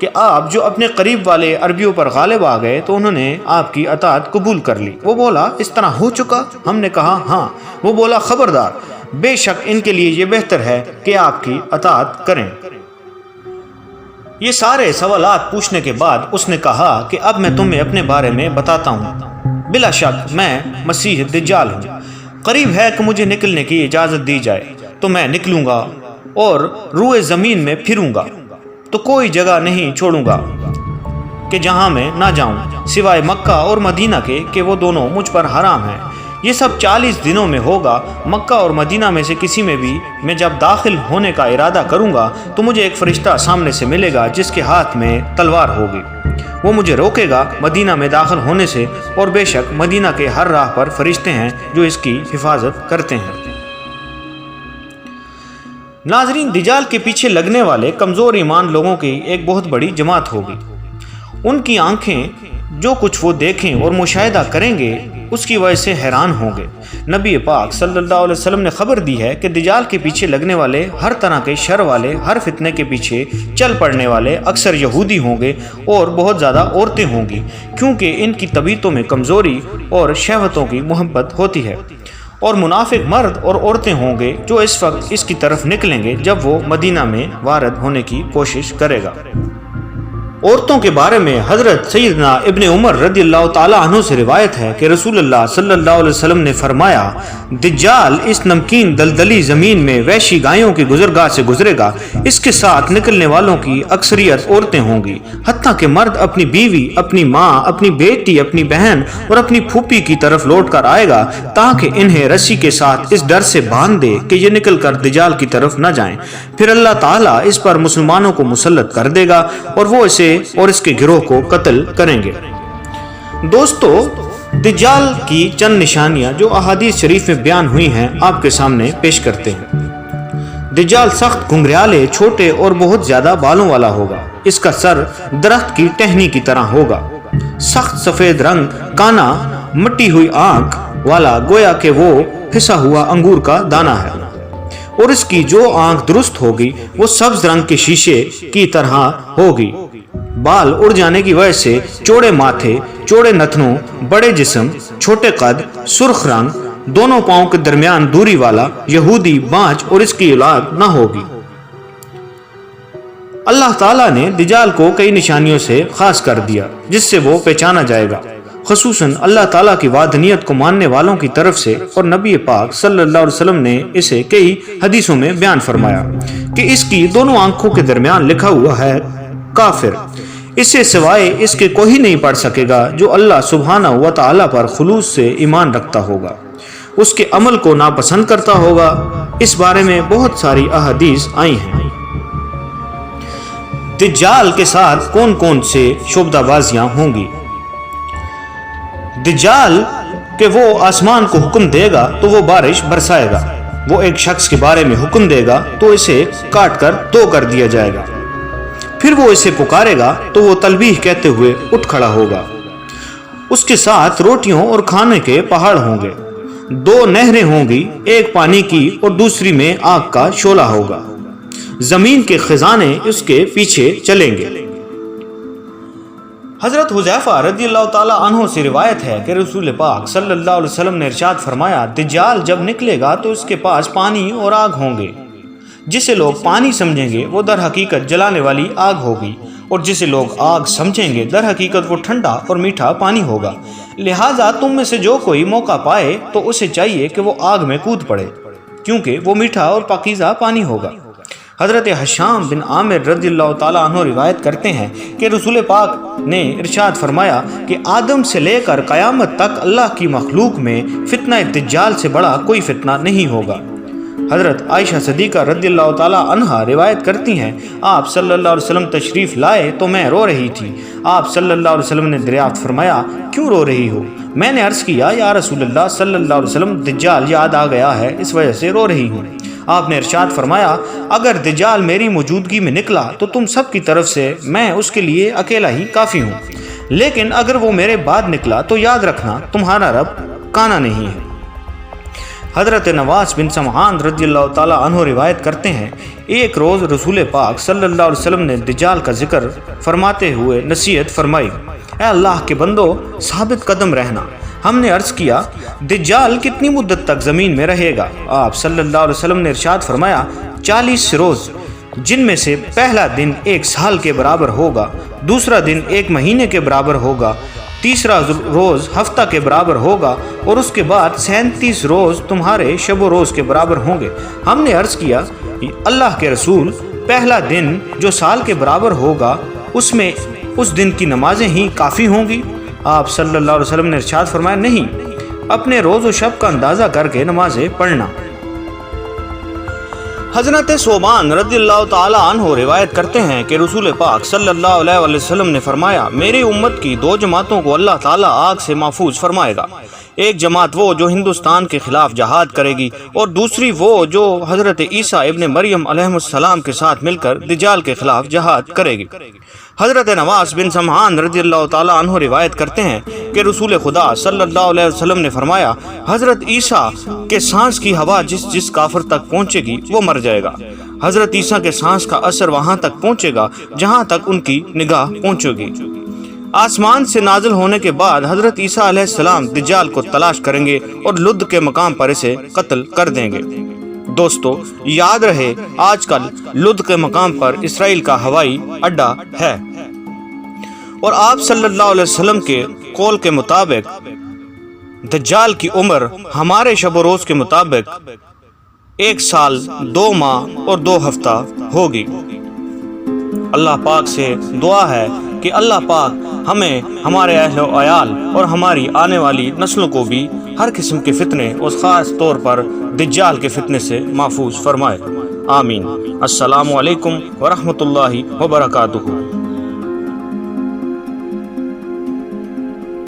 کہ آپ جو اپنے قریب والے عربیوں پر غالب آ گئے تو انہوں نے آپ کی اطاعت قبول کر لی۔ وہ بولا اس طرح ہو چکا؟ ہم نے کہا ہاں۔ وہ بولا خبردار، بے شک ان کے لیے یہ بہتر ہے کہ آپ کی اطاعت کریں۔ یہ سارے سوالات پوچھنے کے بعد اس نے کہا کہ اب میں تمہیں اپنے بارے میں بتاتا ہوں۔ بلا شک میں مسیح دجال ہوں۔ قریب ہے کہ مجھے نکلنے کی اجازت دی جائے تو میں نکلوں گا اور روئے زمین میں پھروں گا، تو کوئی جگہ نہیں چھوڑوں گا کہ جہاں میں نہ جاؤں، سوائے مکہ اور مدینہ کے کہ وہ دونوں مجھ پر حرام ہیں۔ یہ سب 40 دنوں میں ہوگا۔ مکہ اور مدینہ میں سے کسی میں بھی میں جب داخل ہونے کا ارادہ کروں گا تو مجھے ایک فرشتہ سامنے سے ملے گا جس کے ہاتھ میں تلوار ہوگی۔ وہ مجھے روکے گا مدینہ میں داخل ہونے سے، اور بے شک مدینہ کے ہر راہ پر فرشتے ہیں جو اس کی حفاظت کرتے ہیں۔ ناظرین، دجال کے پیچھے لگنے والے کمزور ایمان لوگوں کی ایک بہت بڑی جماعت ہوگی۔ ان کی آنکھیں جو کچھ وہ دیکھیں اور مشاہدہ کریں گے اس کی وجہ سے حیران ہوں گے۔ نبی پاک صلی اللہ علیہ وسلم نے خبر دی ہے کہ دجال کے پیچھے لگنے والے، ہر طرح کے شر والے، ہر فتنے کے پیچھے چل پڑنے والے اکثر یہودی ہوں گے اور بہت زیادہ عورتیں ہوں گی، کیونکہ ان کی طبیعتوں میں کمزوری اور شہوتوں کی محبت ہوتی ہے۔ اور منافق مرد اور عورتیں ہوں گے جو اس وقت اس کی طرف نکلیں گے جب وہ مدینہ میں وارد ہونے کی کوشش کرے گا۔ عورتوں کے بارے میں حضرت سیدنا ابن عمر رضی اللہ تعالیٰ عنہ سے روایت ہے کہ رسول اللہ صلی اللہ علیہ وسلم نے فرمایا، دجال اس نمکین دلدلی زمین میں وحشی گایوں کی گزرگاہ سے گزرے گا، اس کے ساتھ نکلنے والوں کی اکثریت عورتیں ہوں گی، حتیٰ کہ مرد اپنی بیوی، اپنی ماں، اپنی بیٹی، اپنی بہن اور اپنی پھوپھی کی طرف لوٹ کر آئے گا تاکہ انہیں رسی کے ساتھ اس ڈر سے باندھ دے کہ یہ نکل کر دجال کی طرف نہ جائیں۔ پھر اللہ تعالیٰ اس پر مسلمانوں کو مسلط کر دے گا اور وہ اسے اور اس کے گروہ کو قتل کریں گے۔ دوستو، دجال کی چند نشانیاں جو احادیث شریف میں بیان ہوئی ہیں آپ کے سامنے پیش کرتے ہیں۔ دجال سخت گھنگریالے، چھوٹے اور بہت زیادہ بالوں والا ہوگا۔ اس کا سر درخت کی ٹہنی کی طرح ہوگا، سخت سفید رنگ، کانا، مٹی ہوئی آنکھ والا، گویا کہ وہ پھسا ہوا انگور کا دانہ ہے، اور اس کی جو آنکھ درست ہوگی وہ سبز رنگ کے شیشے کی طرح ہوگی۔ بال اڑ جانے کی وجہ سے چوڑے ماتھے، چوڑے نتنوں، بڑے جسم، چھوٹے قد، سرخ رنگ، دونوں پاؤں کے درمیان دوری والا، یہودی، بانج اور اس کی اولاد نہ ہوگی۔ اللہ تعالیٰ نے دجال کو کئی نشانیوں سے خاص کر دیا جس سے وہ پہچانا جائے گا، خصوصاً اللہ تعالیٰ کی وحدانیت کو ماننے والوں کی طرف سے، اور نبی پاک صلی اللہ علیہ وسلم نے اسے کئی حدیثوں میں بیان فرمایا کہ اس کی دونوں آنکھوں کے درمیان لکھا ہوا ہے کافر، اس سے سوائے اس کے کوئی نہیں پڑھ سکے گا جو اللہ سبحانہ و تعالیٰ پر خلوص سے ایمان رکھتا ہوگا، اس کے عمل کو ناپسند کرتا ہوگا۔ اس بارے میں بہت ساری احادیث آئی ہیں۔ دجال کے ساتھ کون کون سے شعبدہ بازیاں ہوں گی؟ دجال کہ وہ آسمان کو حکم دے گا تو وہ بارش برسائے گا، وہ ایک شخص کے بارے میں حکم دے گا تو اسے کاٹ کر دو کر دیا جائے گا، پھر وہ اسے پکارے گا تو وہ تلبیح کہتے ہوئے اٹھ کھڑا ہوگا، اس کے ساتھ روٹیوں اور کھانے کے پہاڑ ہوں گے، دو نہریں ہوں گی، ایک پانی کی اور دوسری میں آگ کا شعلہ ہوگا، زمین کے خزانے اس کے پیچھے چلیں گے۔ حضرت حذیفہ رضی اللہ تعالیٰ عنہ سے روایت ہے کہ رسول پاک صلی اللہ علیہ وسلم نے ارشاد فرمایا، دجال جب نکلے گا تو اس کے پاس پانی اور آگ ہوں گے، جسے لوگ پانی سمجھیں گے وہ در حقیقت جلانے والی آگ ہوگی، اور جسے لوگ آگ سمجھیں گے در حقیقت وہ ٹھنڈا اور میٹھا پانی ہوگا، لہٰذا تم میں سے جو کوئی موقع پائے تو اسے چاہیے کہ وہ آگ میں کود پڑے، کیونکہ وہ میٹھا اور پاکیزہ پانی ہوگا۔ حضرت حشام بن عامر رضی اللہ تعالیٰ عنہ روایت کرتے ہیں کہ رسول پاک نے ارشاد فرمایا کہ آدم سے لے کر قیامت تک اللہ کی مخلوق میں فتنہ دجال سے بڑا کوئی فتنہ نہیں ہوگا۔ حضرت عائشہ صدیقہ رضی اللہ تعالیٰ عنہا روایت کرتی ہیں، آپ صلی اللہ علیہ وسلم تشریف لائے تو میں رو رہی تھی، آپ صلی اللہ علیہ وسلم نے دریافت فرمایا، کیوں رو رہی ہو؟ میں نے عرض کیا، یا رسول اللہ صلی اللہ علیہ وسلم، دجال یاد آ گیا ہے، اس وجہ سے رو رہی ہوں۔ آپ نے ارشاد فرمایا، اگر دجال میری موجودگی میں نکلا تو تم سب کی طرف سے میں اس کے لیے اکیلا ہی کافی ہوں، لیکن اگر وہ میرے بعد نکلا تو یاد رکھنا تمہارا رب کانا نہیں ہے۔ حضرت نواس بن سمعان رضی اللہ تعالیٰ عنہ روایت کرتے ہیں، ایک روز رسول پاک صلی اللہ علیہ وسلم نے دجال کا ذکر فرماتے ہوئے نصیحت فرمائی، اے اللہ کے بندو، ثابت قدم رہنا۔ ہم نے عرض کیا، دجال کتنی مدت تک زمین میں رہے گا؟ آپ صلی اللہ علیہ وسلم نے ارشاد فرمایا، 40 روز، جن میں سے پہلا دن 1 سال کے برابر ہوگا، دوسرا دن 1 مہینے کے برابر ہوگا، تیسرا روز ہفتہ کے برابر ہوگا، اور اس کے بعد 37 روز تمہارے شب و روز کے برابر ہوں گے۔ ہم نے عرض کیا، اللہ کے رسول، پہلا دن جو سال کے برابر ہوگا اس میں اس دن کی نمازیں ہی کافی ہوں گی؟ آپ صلی اللہ علیہ وسلم نے ارشاد فرمایا، نہیں، اپنے روز و شب کا اندازہ کر کے نمازیں پڑھنا۔ حضرت صوبان رضی اللہ تعالیٰ عنہ روایت کرتے ہیں کہ رسول پاک صلی اللہ علیہ وسلم نے فرمایا، میری امت کی 2 جماعتوں کو اللہ تعالیٰ آگ سے محفوظ فرمائے گا۔ ایک جماعت وہ جو ہندوستان کے خلاف جہاد کرے گی، اور دوسری وہ جو حضرت عیسیٰ ابن مریم علیہ السلام کے ساتھ مل کر دجال کے خلاف جہاد کرے گی۔ حضرت نواس بن سمعان رضی اللہ تعالیٰ عنہ روایت کرتے ہیں کہ رسول خدا صلی اللہ علیہ وسلم نے فرمایا، حضرت عیسیٰ کے سانس کی ہوا جس کافر تک پہنچے گی وہ مر جائے گا۔ حضرت عیسیٰ کے سانس کا اثر وہاں تک پہنچے گا جہاں تک ان کی نگاہ پہنچے گی۔ آسمان سے نازل ہونے کے بعد حضرت عیسیٰ علیہ السلام دجال کو تلاش کریں گے اور لد کے مقام پر اسے قتل کر دیں گے۔ دوستو، یاد رہے، آج کل لد کے مقام پر اسرائیل کا ہوائی اڈا ہے، اور آپ صلی اللہ علیہ وسلم کے قول کے مطابق دجال کی عمر ہمارے شب و روز کے مطابق 1 سال 2 ماہ اور 2 ہفتہ ہوگی۔ اللہ پاک سے دعا ہے کہ اللہ پاک ہمیں، ہمارے اہل و عیال اور ہماری آنے والی نسلوں کو بھی ہر قسم کے فتنے اور خاص طور پر دجال کے فتنے سے محفوظ فرمائے۔ آمین۔ السلام علیکم ورحمۃ اللہ وبرکاتہ۔